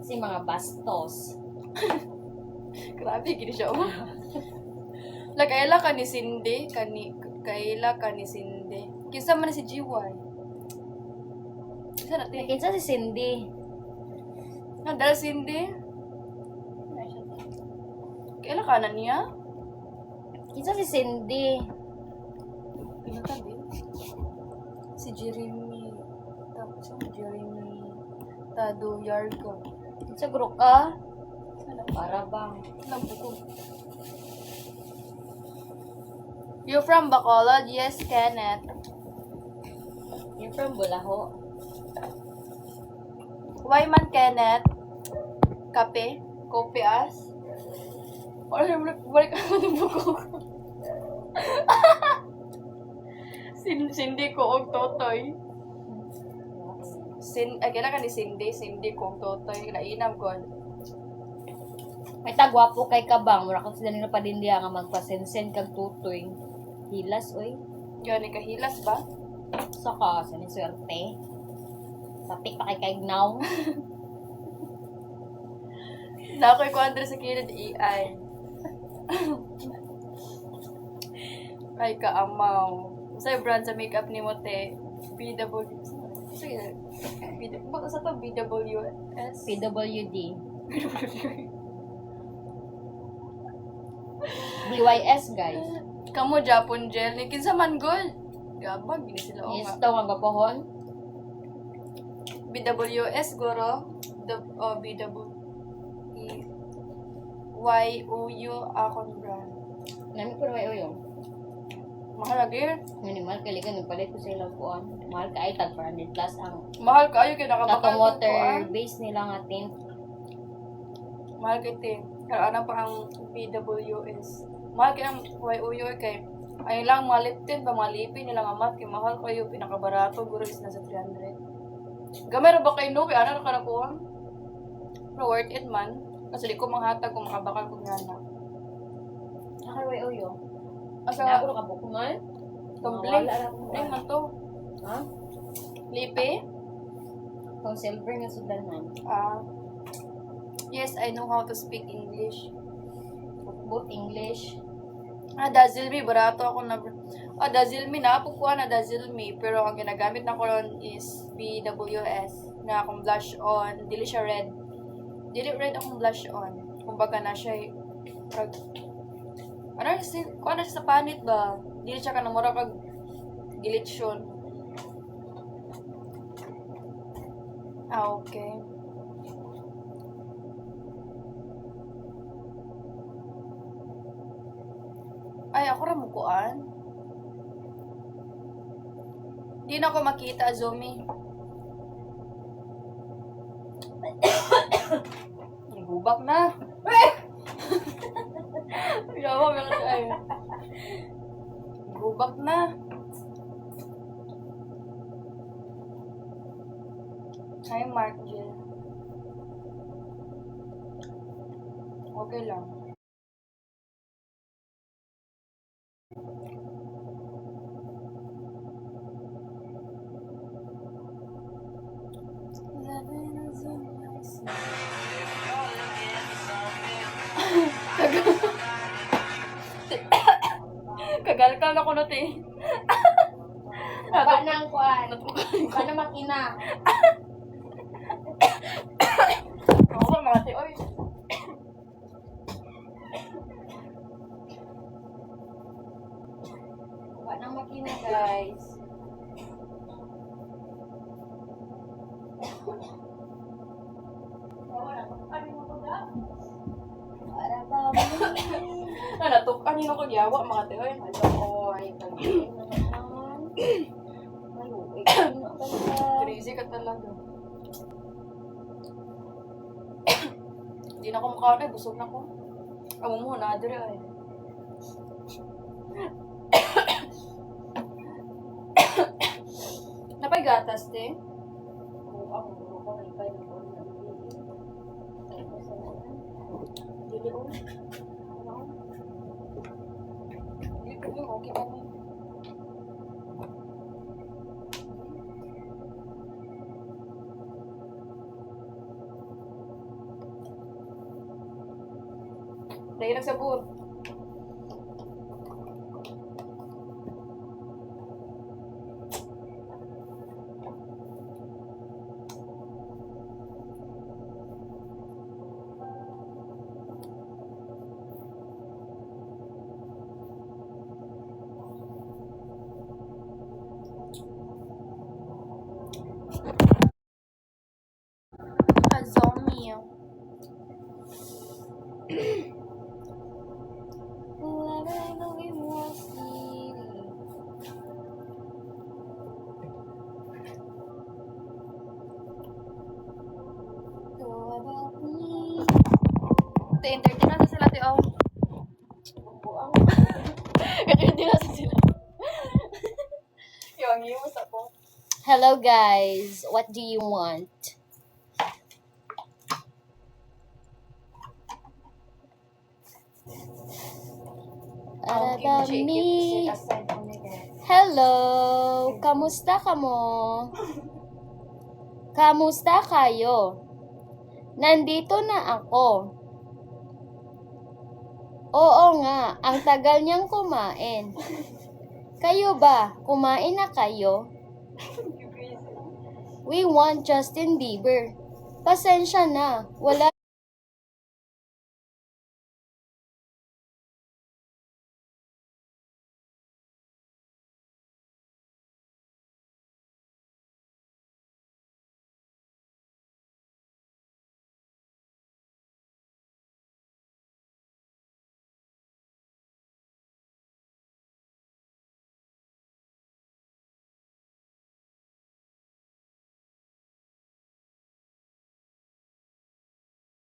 Kasi mga bastos. Grabe, gini siya. Oh. Kaila ka ni Cindy. Kaila ka ni Cindy. Kinsa man si GY. Kinsa natin? Kinsa si Cindy? Nadal Cindy. Kaila ka na niya? Kinsa si Cindy? Pinatabi. Si Jeremy. Tapos si Jeremy. Tado Yargo. Kinsa guro ka? Sana. Para bang. Lampo ko. You from Bacolod? Yes, Kenneth. You're from Bulaho. Why man, Kenneth? Kape? Kopi as? Or balik ako ng buko ko. Cindy ko og Totoy. Kailan ka ni Cindy? Cindy ko og Totoy. Nainam ko. May tagwapo kay kabang. Mura kang sila nila padindiya nga magpasensen kag tutoy. Hilas, oy. Yun, ikahilas ba? Saka, sanin swerte. Satik pa kay kaignaw. Na ako'y kuandra sa kilid AI. Ay, kaamaw. Sa'yo, brand sa makeup ni mo, te. BW. Sige. Baka sa to, BWS? PWD. BYS, guys. Kamu, Japon gel. Ni kinsa man gold. Gabag, gini sila o Yes, nga. daw nga gapohon. BWS, goro. YOU, akong brand. Nami ko na may uyong. Mahal lagi. Minimal, kailangan nagpalit ko sa ilang kuan. Mahal ka ay tag 400 plus ang Mahal ka, ayo kaya nakabakal tatong ko water kuan. base nila nga tint. Mahal kay te. Kaya ano pa ang BWS. Mahal kay ang YOU kay ay lang mga lip tint pa mga lipin nila nga mat kay mahal kayo pinakabarato guro is nasa 300. Gamay ra ba kay no kay ano ka na kuha? Pero worth it man. Kasi di ko manghatag kung makabakal ko nga na. Nakaway uyo. Asa Nako ka buko man. tumbling. Wala na akong Ay man to. Ha? Lipi? Kung silver nga sudanan. Yes, I know how to speak English. Both English. Dazzle-me, barato ako na. Dazzle-me na, pukuha na Dazzle-me. Pero ang ginagamit na ko ron is BWS. Na akong blush on. Dili siya red. Dili red akong blush on. Kumbaga na siya ano siya sa panit ba? Dili siya ka namura kag gilitsyon. Okay. Ay, ako ra mukuan. Di na ako makita, Zomi. Gubak na. Yawa, meron ay. Gubak na. Hi, Mark Jill. Okay lang. Kagalkal na ko na te. Baba na ang kuan. Baba na makina. Ako mga te, oy. Baba na ang makina, guys. Para ba? Natukan nino ko yawa mga te, oy. Oy, maluwig na pala. Crazy ka talaga. Hindi na ko mukha na, busog na ko. Amo mo na, dire ay. Napay gatas, te? Dili ko. Dili ko, okay ka na. Dahil nagsabot. Azomia. Entertain na sa sila, ti, oh. Entertain na sa sila. Yung iwas ako. Hello guys, what do you want? About me. Hello, kamusta ka mo? Kamusta kayo? Nandito na ako. Oo nga, ang tagal niyang kumain. Kayo ba? Kumain na kayo? We want Justin Bieber. Pasensya na, wala